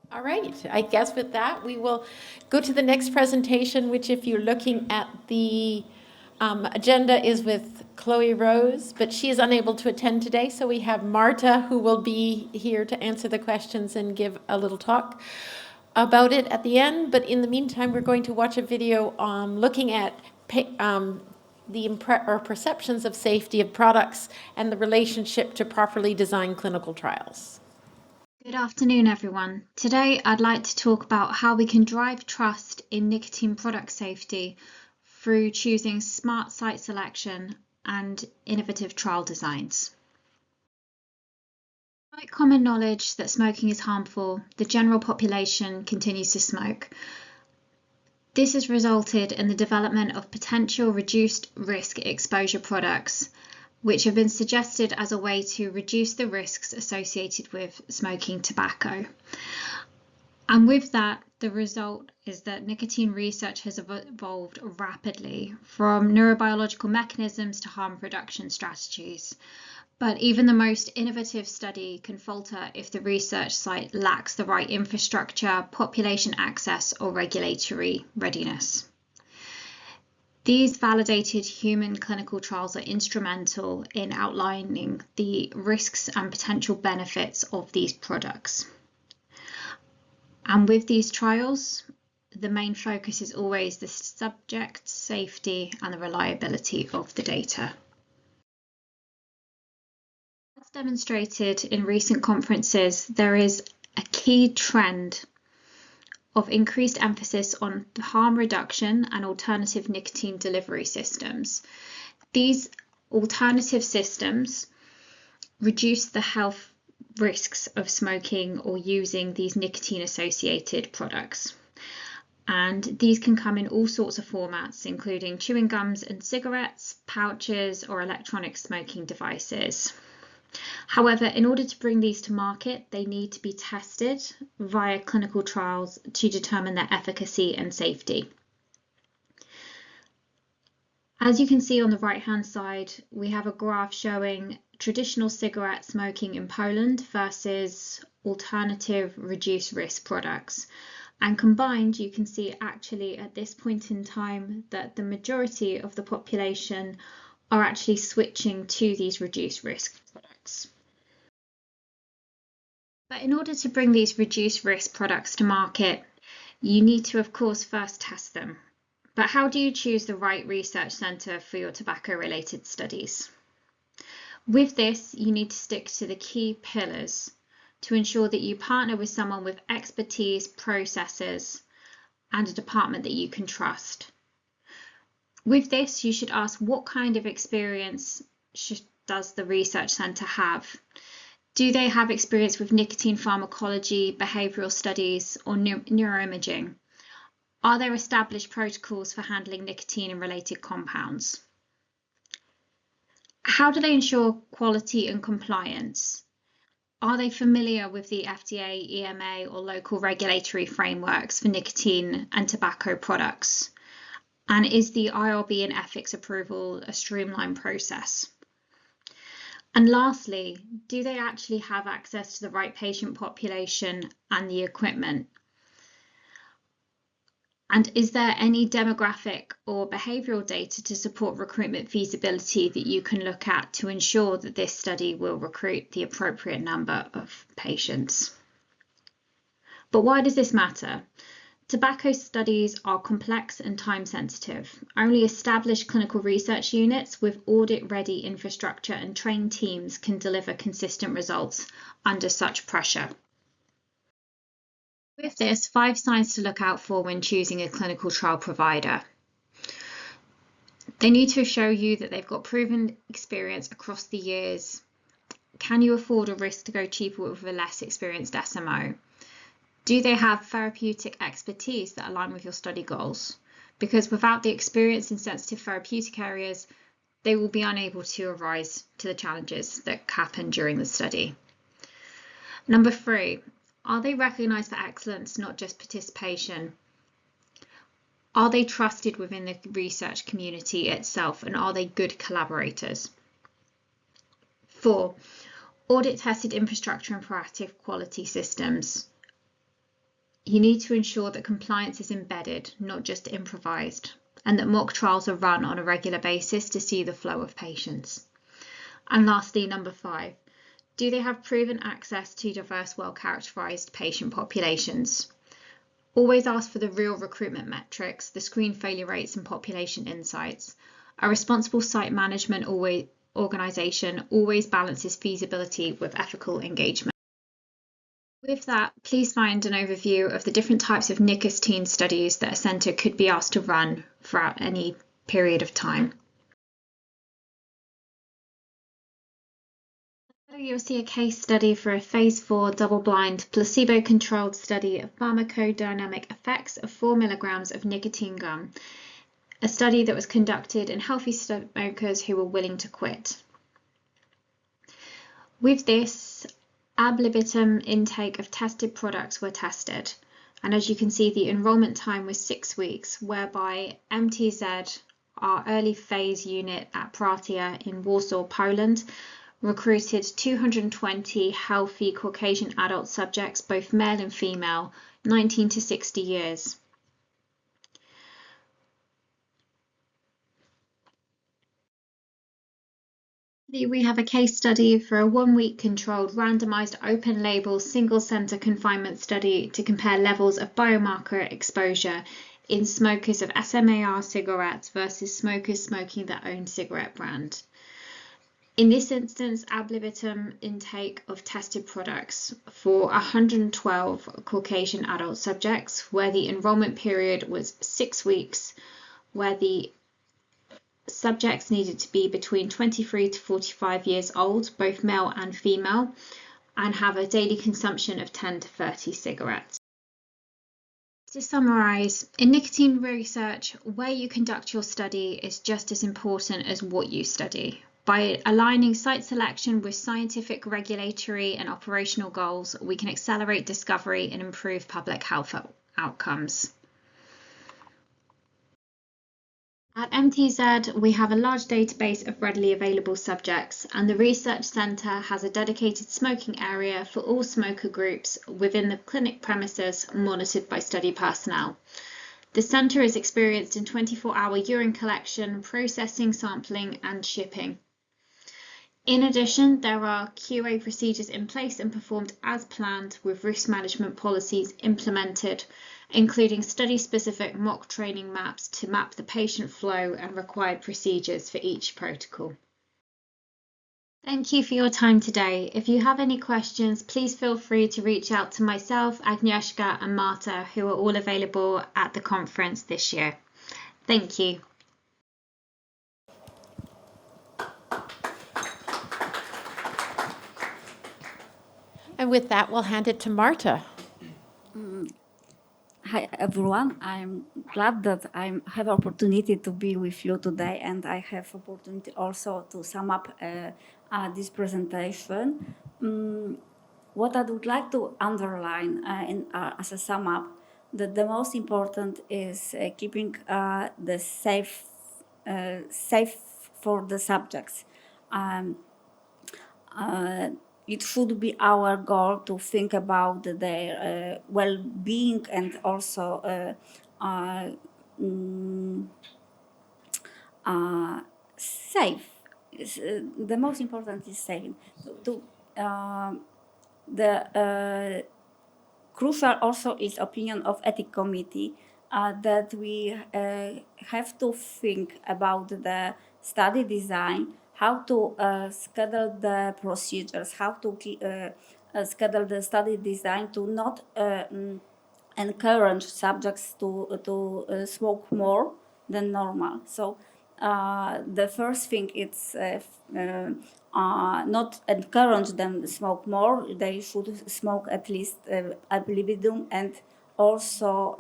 All right, I guess with that, we will go to the next presentation, which if you're looking at the agenda is with Chloe Rose, but she is unable to attend today. So we have Marta who will be here to answer the questions and give a little talk about it at the end. But in the meantime, we're going to watch a video looking at the perceptions of safety of products and the relationship to properly designed clinical trials. Good afternoon, everyone. Today, I'd like to talk about how we can drive trust in nicotine product safety through choosing smart site selection and innovative trial designs. Despite common knowledge that smoking is harmful, the general population continues to smoke. This has resulted in the development of potential reduced risk exposure products, which have been suggested as a way to reduce the risks associated with smoking tobacco. And with that, the result is that nicotine research has evolved rapidly, from neurobiological mechanisms to harm reduction strategies. But even the most innovative study can falter if the research site lacks the right infrastructure, population access, or regulatory readiness. These validated human clinical trials are instrumental in outlining the risks and potential benefits of these products. And with these trials, the main focus is always the subject safety and the reliability of the data. As demonstrated in recent conferences, there is a key trend of increased emphasis on harm reduction and alternative nicotine delivery systems. These alternative systems reduce the health risks of smoking or using these nicotine-associated products. And these can come in all sorts of formats, including chewing gums and cigarettes, pouches, or electronic smoking devices. However, in order to bring these to market, they need to be tested via clinical trials to determine their efficacy and safety. As you can see on the right-hand side, we have a graph showing traditional cigarette smoking in Poland versus alternative reduced risk products. And combined, you can see actually at this point in time that the majority of the population are actually switching to these reduced risk products. But in order to bring these reduced risk products to market, you need to, of course, first test them. But how do you choose the right research centre for your tobacco-related studies? With this, you need to stick to the key pillars to ensure that you partner with someone with expertise, processes, and a department that you can trust. With this, you should ask what kind of experience does the research centre have? Do they have experience with nicotine pharmacology, behavioural studies, or neuroimaging? Are there established protocols for handling nicotine and related compounds? How do they ensure quality and compliance? Are they familiar with the FDA, EMA, or local regulatory frameworks for nicotine and tobacco products? And is the IRB and ethics approval a streamlined process? And lastly, do they actually have access to the right patient population and the equipment? And is there any demographic or behavioural data to support recruitment feasibility that you can look at to ensure that this study will recruit the appropriate number of patients? But why does this matter? Tobacco studies are complex and time sensitive. Only established clinical research units with audit-ready infrastructure and trained teams can deliver consistent results under such pressure. With this, 5 signs to look out for when choosing a clinical trial provider. They need to show you that they've got proven experience across the years. Can you afford a risk to go cheaper with a less experienced SMO? Do they have therapeutic expertise that align with your study goals? Because without the experience in sensitive therapeutic areas, they will be unable to rise to the challenges that happen during the study. Number 3, are they recognised for excellence, not just participation? Are they trusted within the research community itself, and are they good collaborators? 4, audit tested infrastructure and proactive quality systems. You need to ensure that compliance is embedded, not just improvised, and that mock trials are run on a regular basis to see the flow of patients. And lastly, number 5, do they have proven access to diverse, well-characterised patient populations? Always ask for the real recruitment metrics, the screen failure rates and population insights. A responsible site management organisation always balances feasibility with ethical engagement. With that, please find an overview of the different types of nicotine studies that a centre could be asked to run throughout any period of time. You'll see a case study for a phase 4 double-blind placebo-controlled study of pharmacodynamic effects of 4 milligrams of nicotine gum, a study that was conducted in healthy smokers who were willing to quit. With this, ab libitum intake of tested products were tested, and as you can see, the enrolment time was 6 weeks, whereby MTZ, our early phase unit at Pratia in Warsaw, Poland, recruited 220 healthy Caucasian adult subjects, both male and female, 19 to 60 years. We have a case study for a 1-week controlled randomized open label single center confinement study to compare levels of biomarker exposure in smokers of SMAR cigarettes versus smokers smoking their own cigarette brand. In this instance, ab libitum intake of tested products for 112 Caucasian adult subjects, where the enrolment period was 6 weeks, where the subjects needed to be between 23 to 45 years old, both male and female, and have a daily consumption of 10 to 30 cigarettes. To summarise, in nicotine research, where you conduct your study is just as important as what you study. By aligning site selection with scientific, regulatory and operational goals, we can accelerate discovery and improve public health outcomes. At MTZ, we have a large database of readily available subjects, and the research centre has a dedicated smoking area for all smoker groups within the clinic premises, monitored by study personnel. The centre is experienced in 24-hour urine collection, processing, sampling and shipping. In addition, there are QA procedures in place and performed as planned, with risk management policies implemented, including study-specific mock training maps to map the patient flow and required procedures for each protocol. Thank you for your time today. If you have any questions, please feel free to reach out to myself, Agnieszka and Marta, who are all available at the conference this year. Thank you. And with that, we'll hand it to Marta. Hi everyone, I'm glad that I have opportunity to be with you today, and I have opportunity also to sum up this presentation. What I would like to underline as a sum up, that the most important is keeping the safe for the subjects. It should be our goal to think about their well-being and also safe. The most important is safe. The crucial also is opinion of ethic committee that we have to think about the study design, how to schedule the procedures, how to schedule the study design to not encourage subjects to smoke more than normal. So the first thing is not encourage them to smoke more. They should smoke at least ad libitum, and also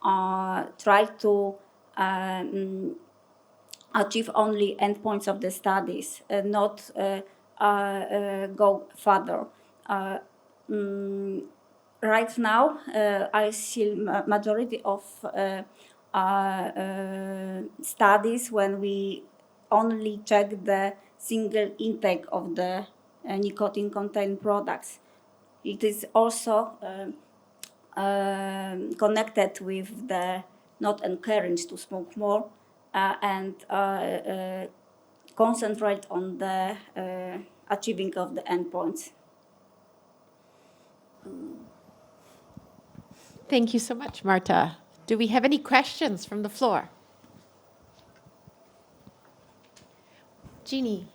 try to achieve only endpoints of the studies, not go further. Right now, I see majority of studies when we only check the single intake of the nicotine-containing products. It is also connected with the not encouraged to smoke more and concentrate on the achieving of the endpoints. Thank you so much, Marta. Do we have any questions from the floor? Jeannie.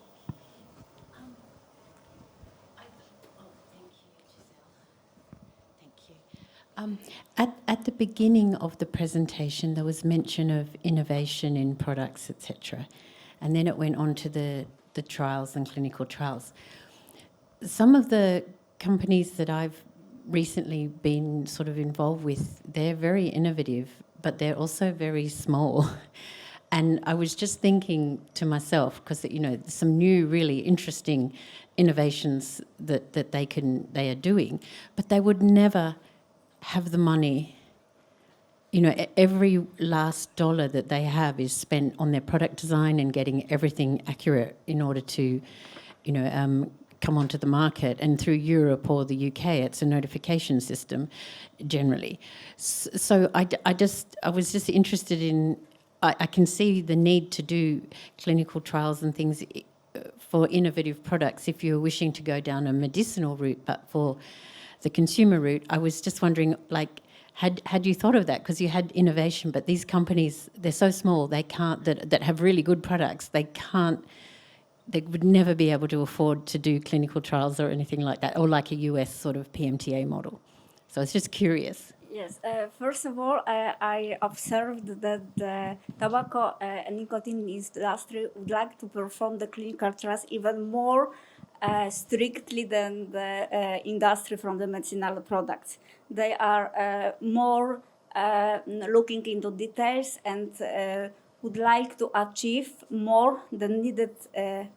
At the beginning of the presentation, there was mention of innovation in products, etc., and then it went on to the trials and clinical trials. Some of the companies that I've recently been sort of involved with, they're very innovative, but they're also very small. And I was just thinking to myself, because some new really interesting innovations that they are doing, but they would never have the money. Every last dollar that they have is spent on their product design and getting everything accurate in order to, come onto the market. And through Europe or the UK, it's a notification system generally. So I was just interested in. I can see the need to do clinical trials and things for innovative products if you're wishing to go down a medicinal route, but for the consumer route, I was just wondering, had you thought of that? Because you had innovation, but these companies, they're so small, they can't, that have really good products, they would never be able to afford to do clinical trials or anything like that, or like a US sort of PMTA model. So I was just curious. Yes, first of all, I observed that the tobacco and nicotine industry would like to perform the clinical trials even more strictly than the industry from the medicinal products. They are more looking into details and would like to achieve more than needed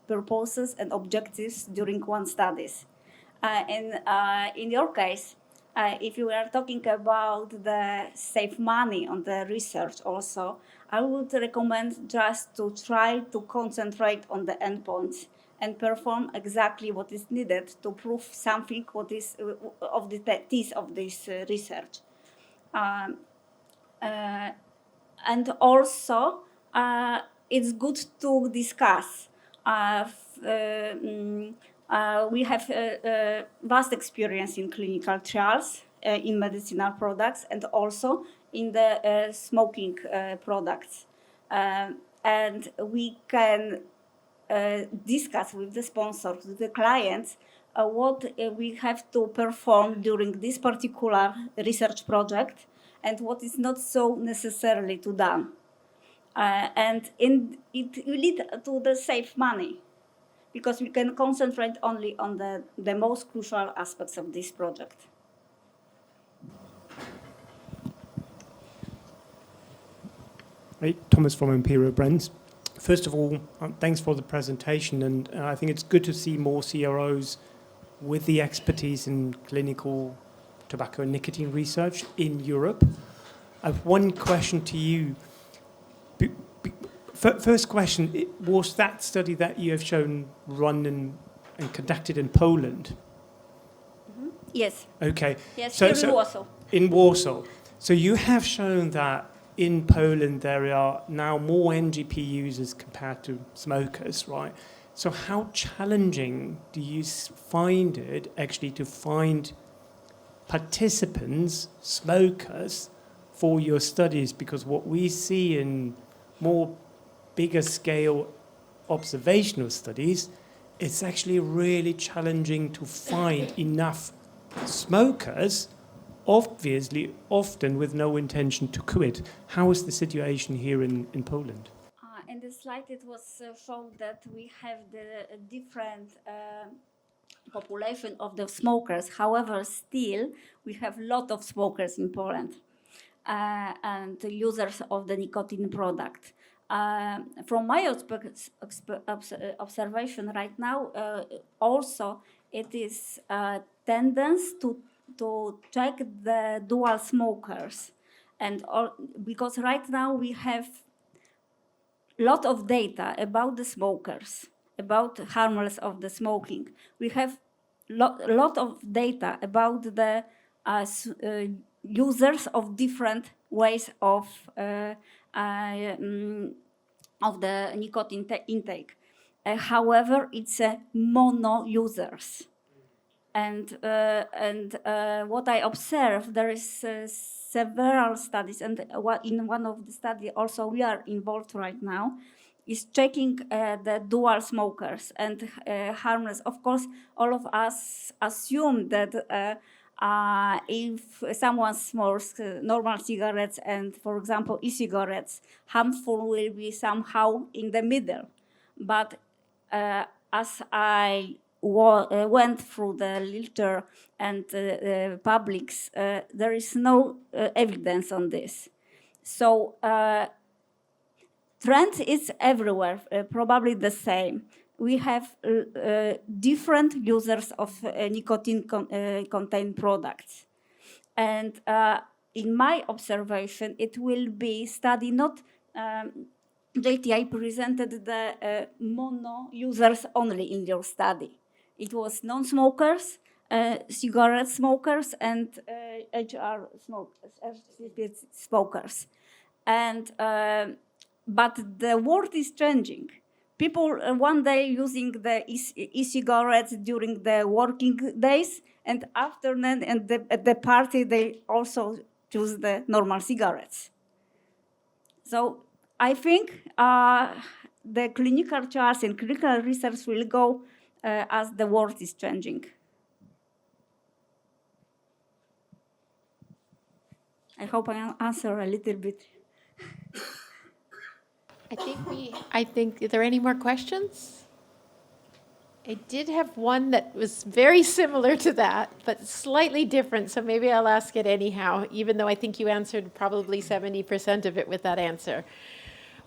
purposes and objectives during one studies. In your case, if you are talking about the save money on the research also, I would recommend just to try to concentrate on the endpoints and perform exactly what is needed to prove something what is of the teeth of this research. And also, it's good to discuss. We have vast experience in clinical trials, in medicinal products, and also in the smoking products. And we can discuss with the sponsors, with the clients, what we have to perform during this particular research project and what is not so necessarily to done. And it will lead to the save money, because we can concentrate only on the most crucial aspects of this project. Hey, Thomas from Imperial Brands. First of all, thanks for the presentation, and I think it's good to see more CROs with the expertise in clinical tobacco and nicotine research in Europe. I have one question to you. First question, was that study that you have shown run and conducted in Poland? Mm-hmm. Yes. Okay. Yes, here in Warsaw. In Warsaw. So you have shown that in Poland there are now more NGP users compared to smokers, right? So how challenging do you find it actually to find participants, smokers, for your studies? Because what we see in more bigger scale observational studies, it's actually really challenging to find enough smokers, obviously often with no intention to quit. How is the situation here in Poland? In the slide it was shown that we have the different population of the smokers. However, still we have a lot of smokers in Poland and users of the nicotine product. From my observation right now, also it is a tendency to check the dual smokers, because right now we have lot of data about the smokers, about harmless of the smoking. We have lot of data about the users of different ways of the nicotine intake. However, it's mono users. And what I observed, there is several studies, and in one of the studies also we are involved right now, is checking the dual smokers and harmless. Of course, all of us assume that if someone smokes normal cigarettes and, for example, e-cigarettes, harmful will be somehow in the middle. But as I went through the literature and publics, there is no evidence on this. So trend is everywhere, probably the same. We have different users of nicotine contained products. And in my observation, it will be study not JTI presented the mono users only in your study. It was non-smokers, cigarette smokers, and HR smokers. And but the world is changing. People one day using the e-cigarettes during the working days, and afternoon and at the party they also choose the normal cigarettes. So I think the clinical trials and clinical research will go as the world is changing. I hope I answer a little bit. I think, are there any more questions? I did have one that was very similar to that, but slightly different, so maybe I'll ask it anyhow, even though I think you answered probably 70% of it with that answer.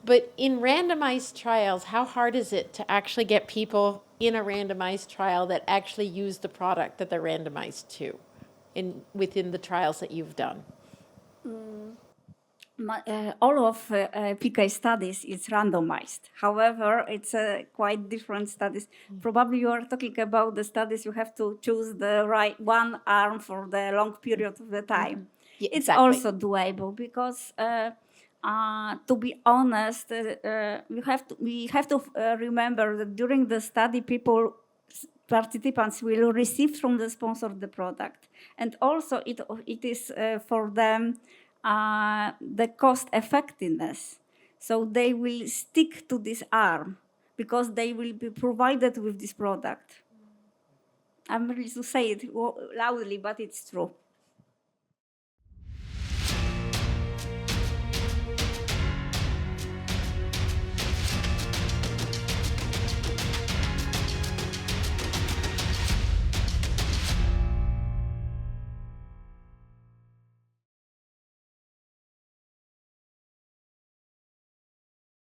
But in randomized trials, how hard is it to actually get people in a randomized trial that actually use the product that they're randomized to within the trials that you've done? All of PK studies is randomized. However, it's quite different studies. Probably you are talking about the studies you have to choose the right one arm for the long period of the time. Yeah, it's exactly. also doable because, to be honest, we have to remember that during the study, participants will receive from the sponsor the product, and also it is for them the cost effectiveness. So they will stick to this arm because they will be provided with this product. I'm ready to say it loudly, but it's true.